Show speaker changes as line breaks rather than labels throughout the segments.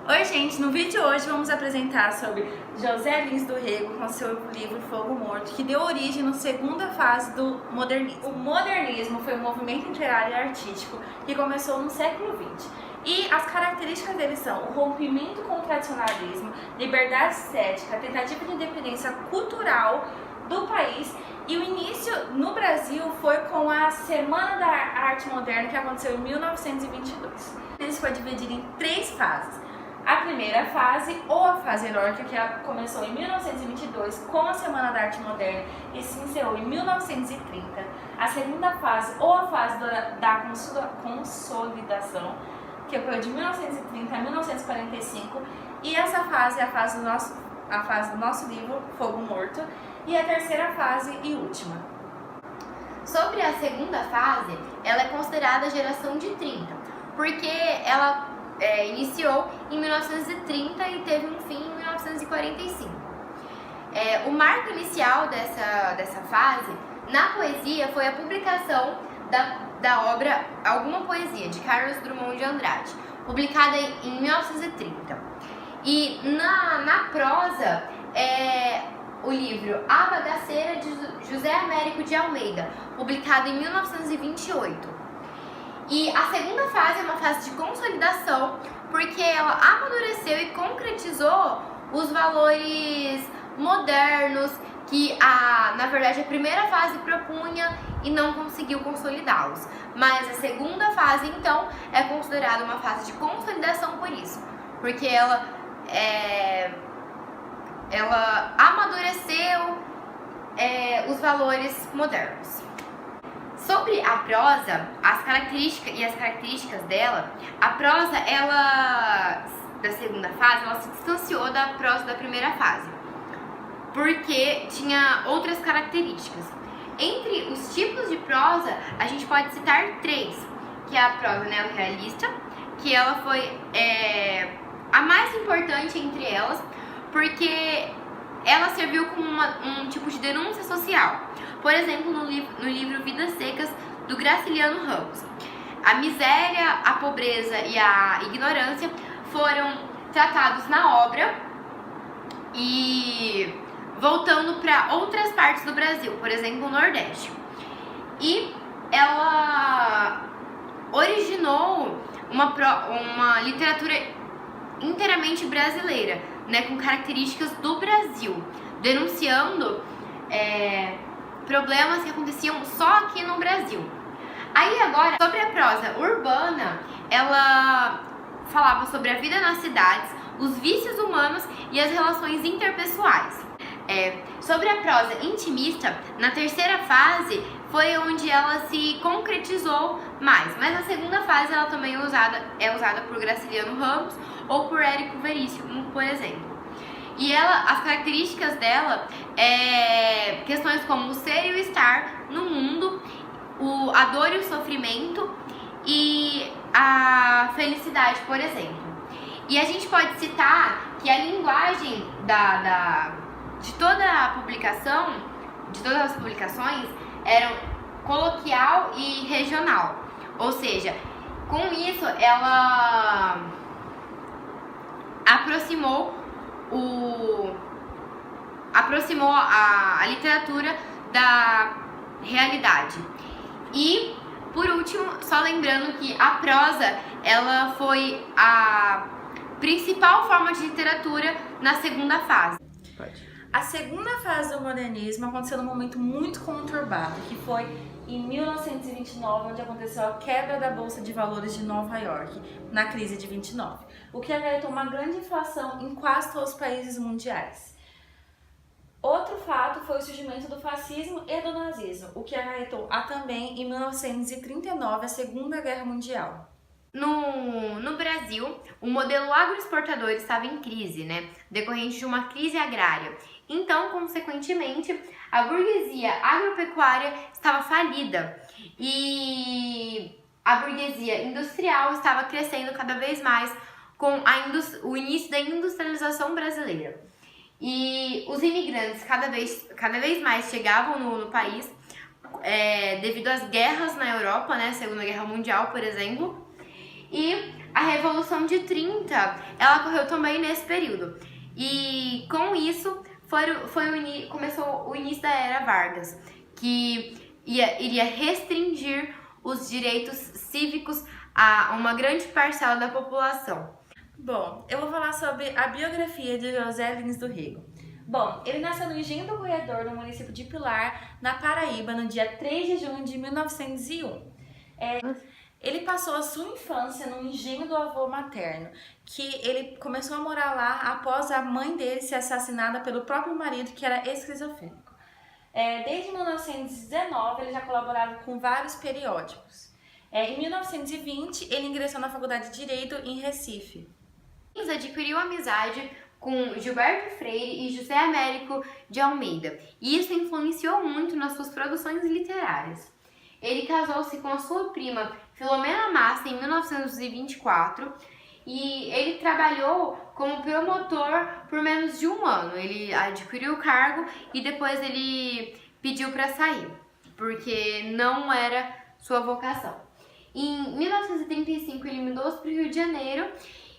Oi gente, no vídeo de hoje vamos apresentar sobre José Lins do Rego com seu livro Fogo Morto, que deu origem na segunda fase do modernismo. O modernismo foi um movimento literário e artístico que começou no século XX. E as características dele são o rompimento com o tradicionalismo, liberdade estética, tentativa de independência cultural do país, e o início no Brasil foi com a Semana da Arte Moderna, que aconteceu em 1922. Ele foi dividido em 3 fases. A primeira fase, ou a fase heróica, que começou em 1922 com a Semana da Arte Moderna e se encerrou em 1930. A segunda fase, ou a fase da consolidação, que ocorreu de 1930 a 1945. E essa fase é a fase do nosso livro, Fogo Morto. E a terceira fase e última.
Sobre a segunda fase, ela é considerada a geração de 30, porque ela iniciou em 1930 e teve um fim em 1945. O marco inicial dessa fase, na poesia, foi a publicação da obra Alguma Poesia, de Carlos Drummond de Andrade, publicada em 1930. E na prosa, o livro A Bagaceira, de José Américo de Almeida, publicado em 1928. E a segunda fase é uma fase de consolidação, porque ela amadureceu e concretizou os valores modernos que, na verdade, a primeira fase propunha e não conseguiu consolidá-los. Mas a segunda fase, então, é considerada uma fase de consolidação por isso, porque ela amadureceu os valores modernos. Sobre a prosa, as características dela, a prosa, da segunda fase, ela se distanciou da prosa da primeira fase, porque tinha outras características. Entre os tipos de prosa, a gente pode citar 3, que é a prosa neorrealista, que ela foi a mais importante entre elas, porque ela serviu como um tipo de denúncia social. Por exemplo, no livro Vidas Secas, do Graciliano Ramos, a miséria, a pobreza e a ignorância foram tratados na obra, e voltando para outras partes do Brasil, por exemplo, o Nordeste. E ela originou uma literatura inteiramente brasileira, com características do Brasil, denunciando problemas que aconteciam só aqui no Brasil. Aí agora, sobre a prosa urbana, ela falava sobre a vida nas cidades, os vícios humanos e as relações interpessoais. Sobre a prosa intimista, na terceira fase foi onde ela se concretizou mais, mas na segunda fase ela também é usada por Graciliano Ramos ou por Érico Veríssimo, por exemplo. E as características dela questões como o ser e o estar no mundo, a dor e o sofrimento e a felicidade, por exemplo. E a gente pode citar que a linguagem de toda a publicação, de todas as publicações, eram coloquial e regional. Ou seja, com isso ela aproximou a literatura da realidade. E, por último, só lembrando que a prosa, ela foi a principal forma de literatura na segunda fase.
A segunda fase do modernismo aconteceu num momento muito conturbado, que foi em 1929, onde aconteceu a quebra da Bolsa de Valores de Nova York, na crise de 29, o que acarretou uma grande inflação em quase todos os países mundiais. Outro fato foi o surgimento do fascismo e do nazismo, o que acarretou também em 1939 a Segunda Guerra Mundial.
No Brasil, o modelo agroexportador estava em crise, decorrente de uma crise agrária. Então, consequentemente, a burguesia agropecuária estava falida e a burguesia industrial estava crescendo cada vez mais com o início da industrialização brasileira. E os imigrantes cada vez mais chegavam no país devido às guerras na Europa, Segunda Guerra Mundial, por exemplo. E A Revolução de 30, ela ocorreu também nesse período. E com isso começou o início da Era Vargas, que iria restringir os direitos cívicos a uma grande parcela da população.
Bom, eu vou falar sobre a biografia de José Lins do Rego. Bom, ele nasceu no Engenho do Corredor, no município de Pilar, na Paraíba, no dia 3 de junho de 1901. Ele passou a sua infância no engenho do avô materno, que ele começou a morar lá após a mãe dele ser assassinada pelo próprio marido, que era esquizofrênico. Desde 1919, ele já colaborava com vários periódicos. Em 1920, ele ingressou na Faculdade de Direito em Recife.
Lins adquiriu amizade com Gilberto Freire e José Américo de Almeida, e isso influenciou muito nas suas produções literárias. Ele casou-se com a sua prima Filomena Massa em 1924 e ele trabalhou como promotor por menos de um ano. Ele adquiriu o cargo e depois ele pediu para sair, porque não era sua vocação. Em 1935 ele mudou-se para o Rio de Janeiro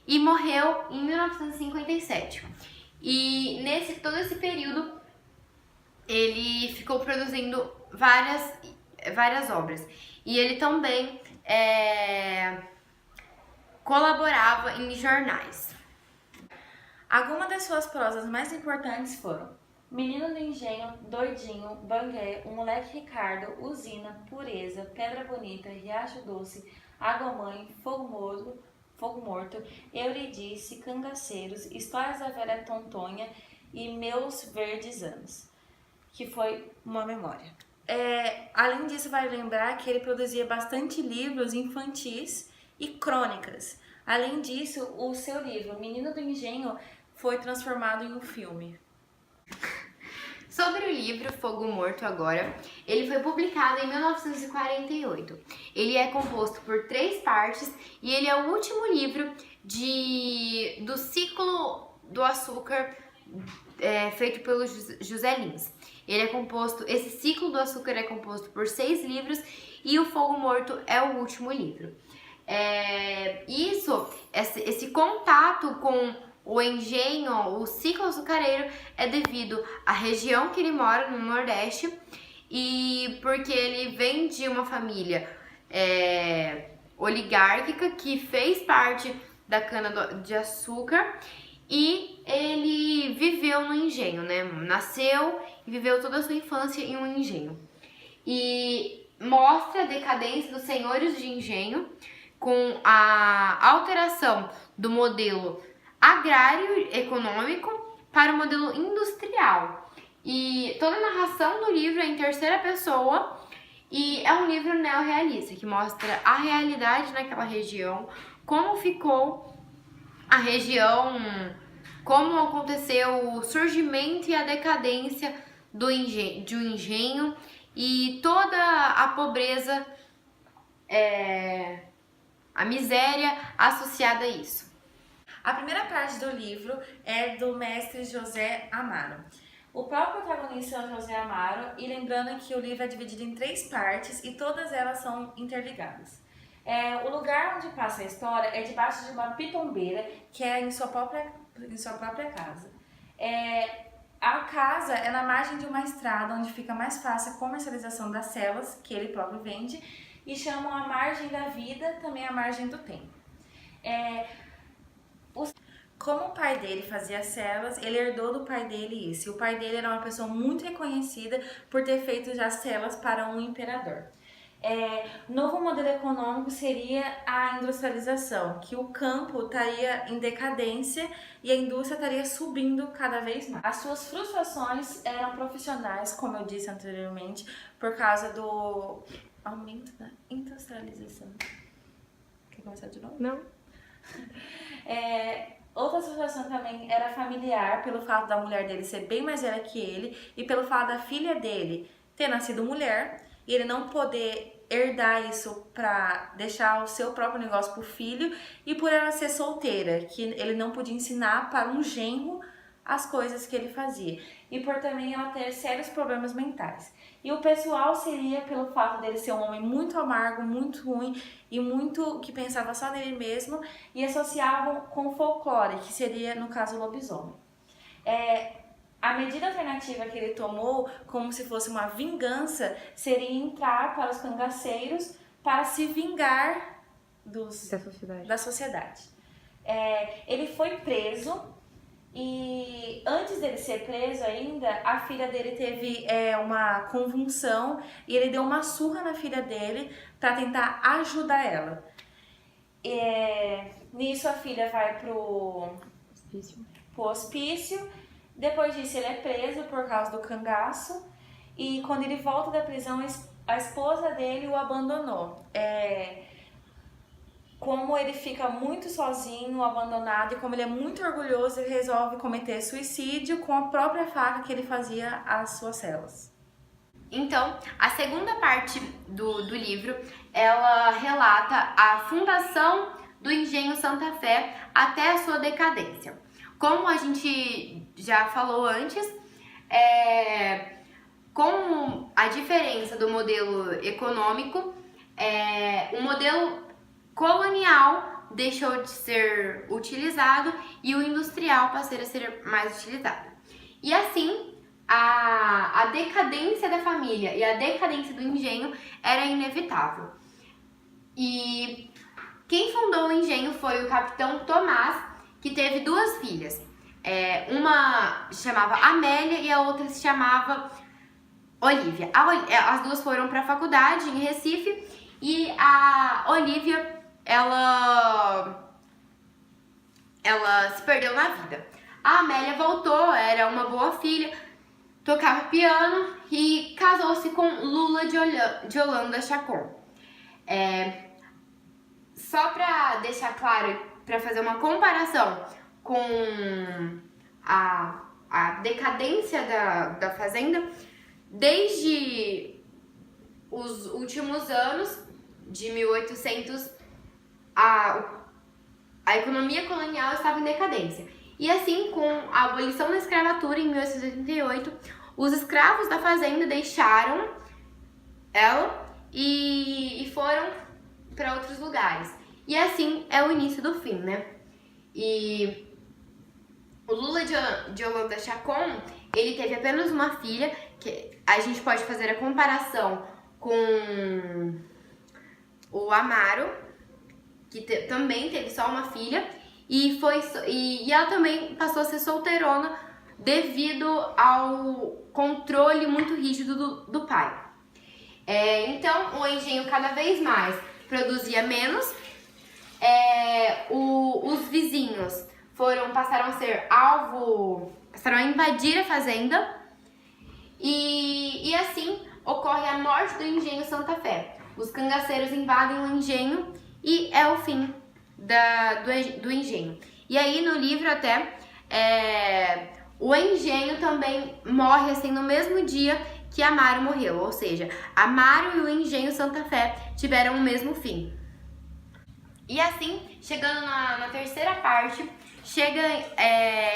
e morreu em 1957. E todo esse período ele ficou produzindo várias obras. E ele também colaborava em jornais.
Algumas das suas prosas mais importantes foram Menino do Engenho, Doidinho, Bangué, O Moleque Ricardo, Usina, Pureza, Pedra Bonita, Riacho Doce, Água Mãe, Fogo Morto, Euridice, Cangaceiros, Histórias da Velha Tontonha e Meus Verdes Anos, que foi uma memória. Além disso, vale lembrar que ele produzia bastante livros infantis e crônicas. Além disso, o seu livro, Menino do Engenho, foi transformado em um filme.
Sobre o livro Fogo Morto agora, ele foi publicado em 1948. Ele é composto por 3 partes e ele é o último livro do ciclo do açúcar feito pelo José Lins. Esse ciclo do açúcar é composto por 6 livros e o Fogo Morto é o último livro. Esse contato com o engenho, o ciclo açucareiro, é devido à região que ele mora, no Nordeste, e porque ele vem de uma família oligárquica que fez parte da cana-de-açúcar e ele viveu no engenho, né? Nasceu e viveu toda a sua infância em um engenho. E mostra a decadência dos senhores de engenho com a alteração do modelo agrário econômico para o modelo industrial. E toda a narração do livro é em terceira pessoa e é um livro neorrealista que mostra a realidade naquela região, como ficou a região, como aconteceu o surgimento e a decadência de um engenho e toda a pobreza, a miséria associada a isso.
A primeira parte do livro é do mestre José Amaro. O próprio protagonista é o José Amaro, e lembrando que o livro é dividido em 3 partes e todas elas são interligadas. O lugar onde passa a história é debaixo de uma pitombeira, que é em sua própria casa. A casa é na margem de uma estrada, onde fica mais fácil a comercialização das celas, que ele próprio vende, e chamam a margem da vida, também a margem do tempo. Como o pai dele fazia celas, ele herdou do pai dele isso. E o pai dele era uma pessoa muito reconhecida por ter feito já celas para um imperador. Novo modelo econômico seria a industrialização, que o campo estaria em decadência e a indústria estaria subindo cada vez mais. As suas frustrações eram profissionais, como eu disse anteriormente, por causa do aumento da industrialização. Quer começar de novo?
Não.
Outra situação também era familiar, pelo fato da mulher dele ser bem mais velha que ele e pelo fato da filha dele ter nascido mulher e ele não poder herdar isso para deixar o seu próprio negócio pro filho, e por ela ser solteira, que ele não podia ensinar para um genro as coisas que ele fazia e por também ela ter sérios problemas mentais. E o pessoal seria pelo fato dele ser um homem muito amargo, muito ruim e muito que pensava só nele mesmo e associavam com o folclore, que seria no caso o lobisomem. A medida alternativa que ele tomou, como se fosse uma vingança, seria entrar para os cangaceiros para se vingar da sociedade. Ele foi preso e antes dele ser preso ainda, a filha dele teve uma convulsão e ele deu uma surra na filha dele para tentar ajudar ela. Nisso a filha vai pro hospício. Depois disso ele é preso por causa do cangaço e quando ele volta da prisão a esposa dele o abandonou. Como ele fica muito sozinho, abandonado e como ele é muito orgulhoso, ele resolve cometer suicídio com a própria faca que ele fazia às suas celas.
Então, a segunda parte do livro, ela relata a fundação do Engenho Santa Fé até a sua decadência. Como a gente já falou antes, com a diferença do modelo econômico, o modelo colonial deixou de ser utilizado e o industrial passou a ser mais utilizado. E assim, a decadência da família e a decadência do engenho era inevitável. E quem fundou o engenho foi o capitão Tomás, que teve duas filhas. Uma se chamava Amélia e a outra se chamava Olívia. As duas foram para a faculdade em Recife e a Olívia ela se perdeu na vida. A Amélia voltou, era uma boa filha, tocava piano e casou-se com Lula de Holanda Chacon. Só para deixar claro, para fazer uma comparação com a decadência da fazenda, desde os últimos anos de 1800, a economia colonial estava em decadência. E assim, com a abolição da escravatura em 1888, os escravos da fazenda deixaram ela e foram para outros lugares. E assim é o início do fim, né? E o Lula de Holanda Chacon, ele teve apenas uma filha, que a gente pode fazer a comparação com o Amaro, que também teve só uma filha, e ela também passou a ser solteirona devido ao controle muito rígido do pai. Então, o engenho cada vez mais produzia menos, os vizinhos passaram a invadir a fazenda, e assim ocorre a morte do Engenho Santa Fé. Os cangaceiros invadem o engenho e é o fim do engenho. E aí no livro até, o engenho também morre assim no mesmo dia que Amaro morreu, ou seja, Amaro e o Engenho Santa Fé tiveram o mesmo fim. E assim, chegando na terceira parte, chega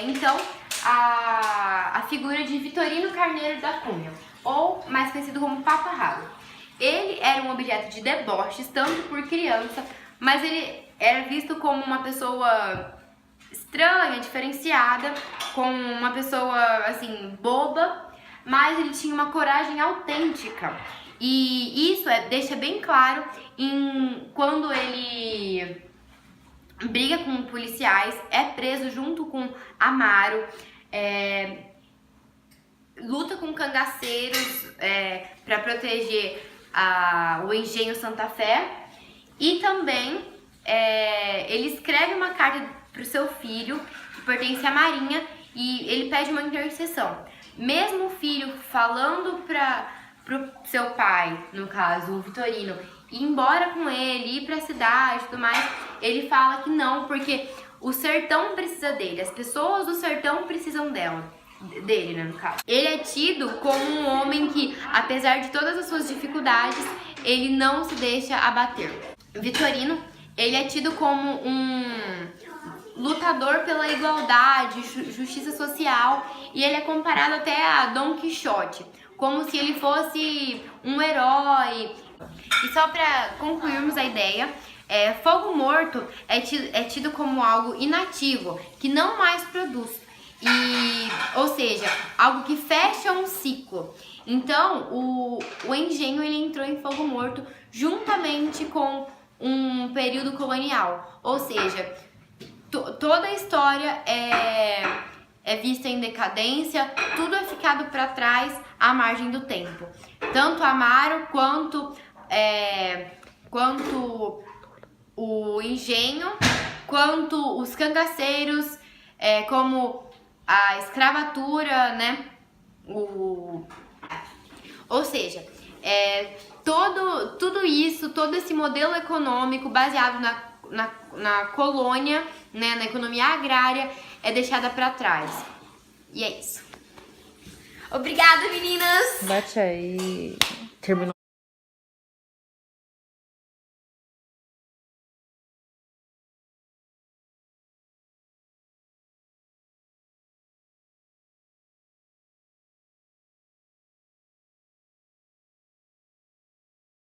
então a figura de Vitorino Carneiro da Cunha, ou mais conhecido como Paparralo. Ele era um objeto de deboches, tanto por criança, mas ele era visto como uma pessoa estranha, diferenciada, como uma pessoa, assim, boba, mas ele tinha uma coragem autêntica. E isso deixa bem claro quando ele briga com policiais, é preso junto com Amaro, luta com cangaceiros para proteger o Engenho Santa Fé, e também ele escreve uma carta para o seu filho, que pertence à Marinha, e ele pede uma intercessão. Mesmo o filho falando pro seu pai, no caso o Vitorino, ir embora com ele, ir para a cidade e tudo mais, ele fala que não, porque o sertão precisa dele, as pessoas do sertão precisam dele, né, no caso. Ele é tido como um homem que, apesar de todas as suas dificuldades, ele não se deixa abater. Vitorino, ele é tido como lutador pela igualdade, justiça social, e ele é comparado até a Dom Quixote, como se ele fosse um herói. E só para concluirmos a ideia, fogo morto é tido como algo inativo, que não mais produz, ou seja, algo que fecha um ciclo. Então, o engenho ele entrou em fogo morto juntamente com um período colonial, ou seja, toda a história é vista em decadência, tudo é ficado para trás à margem do tempo. Tanto Amaro quanto o engenho, quanto os cangaceiros, como a escravatura, né? Ou seja, tudo isso, todo esse modelo econômico baseado na colônia, né, na economia agrária, é deixada para trás. E é isso. Obrigada, meninas!
Bate aí. Terminou.